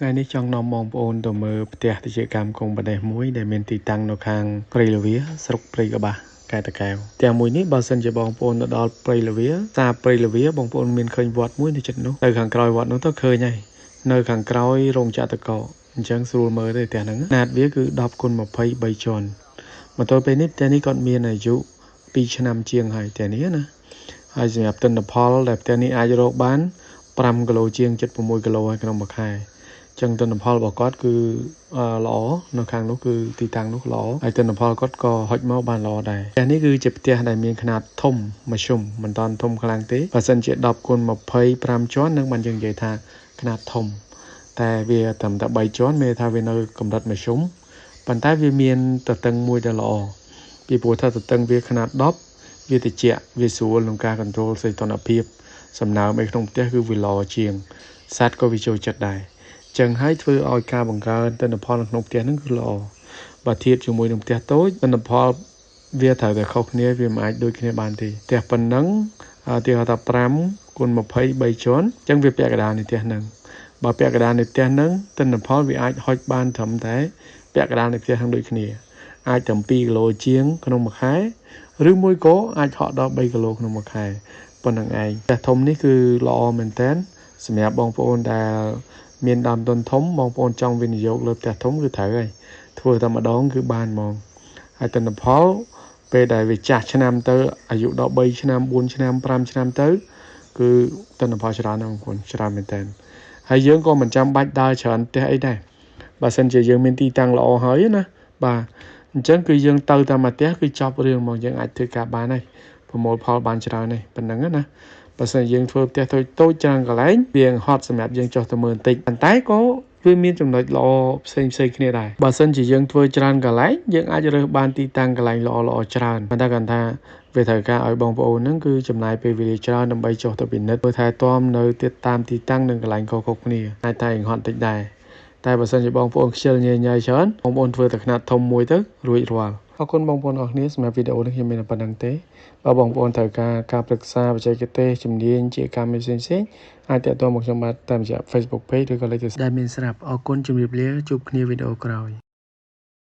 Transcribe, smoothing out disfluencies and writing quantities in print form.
ថ្ងៃនេះចង់នាំបងប្អូនទៅមើលផ្ទះតិចកម្មគង់ប្រទេសមួយដែលមានទីតាំងនៅខាងព្រៃលវាស្រុកព្រៃកបាសខេត្តតាកែវផ្ទះមួយនេះបើសិនជាបងប្អូនទៅដល់ព្រៃលវាសារព្រៃលវាបងប្អូនមានឃើញវត្តមួយនៅជិតនោះទៅខាងក្រោយវត្តនោះទៅឃើញហើយនៅខាងក្រោយរោងចក្រតកអញ្ចឹងស្រួលមើលទេផ្ទះហ្នឹងណាតវាគឺ10x23 ជាន់មកទល់ពេលនេះផ្ទះនេះគាត់មានអាយុ2ឆ្នាំជាងហើយផ្ទះនេះណាហើយសម្រាប់ទិន្នផលដែលផ្ទះនេះអាចរកបាន5គីឡូជាង76គីឡូហើយក្នុងមួយខែចឹងទិន្នផលរបស់គាត់គឺល្អនៅខាងនោះគឺទីតាំងនោះល្អហើយទិន្នផលគាត់ក៏ហុចមកបានល្អដែរផ្ទះនេះគឺជាផ្ទះដែលមានຂະຫນាតធំមធ្យមមិនតាន់ធំខ្លាំងទេបើសិនជា10x25 ជាន់នឹងបានយើងនិយាយថាຂະຫນាតធំតែវាត្រឹមតែ3ជាន់មានថាវានៅកម្រិតមធ្យមប៉ុន្តែវាមានទទឹងមួយដែលល្អពីព្រោះថាទទឹងវាຂະຫນាត10វាត្រជាក់វាស្រួលក្នុងការគ្រប់គ្រងសីតុណ្ហភាពសំណើមនៅក្នុងផ្ទះគឺវាល្អជាងសត្វក៏វាចូលចិត្តដែរចឹងហើយធ្វើឲ្យការបង្កើនទិន្នផលក្នុងផ្ទះហ្នឹងគឺល្អបើធៀបជាមួយនឹងផ្ទះតូចទិន្នផលវាត្រូវតែខុសគ្នាវាមិនអាចដូចគ្នាបានទេផ្ទះប៉ុណ្ណឹងទីហៅថា5x23 ជាន់ចឹងវាពាក់កណ្ដាលនៃផ្ទះហ្នឹងបើពាក់កណ្ដាលនៃផ្ទះហ្នឹងទិន្នផលវាអាចហុចបានត្រឹមតែពាក់កណ្ដាលនៃផ្ទះហ្នឹងដូចគ្នាអាចត្រឹម2គីឡូជាងក្នុងមួយខែឬមួយក៏អាចហក់ដល់3គីឡូក្នុងមួយខែប៉ុណ្្នឹងឯងផ្ទះធំនេះគឺល្អមែនតើសម្រាប់បងប្អូនដែលមានដើមទុនធំបងប្អូនចង់វិនិយោគលើផ្ទះធំគឺត្រូវហើយធ្វើតែម្ដងគឺបានហ្មងហើយទិន្នផលពេលដែលវាចាស់ឆ្នាំទៅអាយុដល់3ឆ្នាំ4ឆ្នាំ5ឆ្នាំទៅគឺទិន្នផលច្រើនណាស់បងប្អូនច្រើនមែនតើហើយយើងក៏មិនចាំបាច់ដើរច្រើនផ្ទះអីដែរបើសិនជាយើងមានទីតាំងល្អហើយណាបាទអញ្ចឹងគឺយើងទៅតាមផ្ទះគឺចប់រឿងហ្មងយើងអាចធ្វើការបានហើយប្រមូលផលបានច្រើនហើយប៉ុណ្្នឹងណាបើសិនយើងធ្វើផ្ទះតូចច្រើនកន្លែងវាហត់សម្រាប់យើងចុះទៅមើលបន្តិចប៉ុន្តែក៏វាមានចំណុចល្អផ្សេងគ្នាដែរបើសិនជាយើងធ្វើច្រើនកន្លែងយើងអាចរើសបានទីតាំងកន្លែងល្អច្រើនប៉ុន្តែគាត់ថាវាត្រូវការឲ្យបងប្អូនហ្នឹងគឺចំណាយពេលវេលាច្រើនដើម្បីចុះទៅពិនិត្យមើលថែទាំនៅតាមទីតាំងនិងកន្លែងខុសៗគ្នាអាចតែហត់តិចដែរតែបើសិនជាបងប្អូនខ្ជិលញញ៉ៃច្រើនបងប្អូនធ្វើតែຂະຫນាតធំមួយទៅរួចរាល់អរគុណបងប្អូនអរគ្នាសម្រាប់វីដេអូនេះខ្ញុំមានតែប៉ុណ្្នឹងទេបើបងប្អូនត្រូវការប្រឹក្សាបច្ចេកទេសជំនាញជាកម្មផ្សេងអាចទាក់ទងមកខ្ញុំបានតាមរយៈ Facebook Page ឬក៏លេខទូរស័ព្ទដែលមានស្រាប់អរគុណជម្រាបលាជួបគ្នាវីដេអូក្រោយ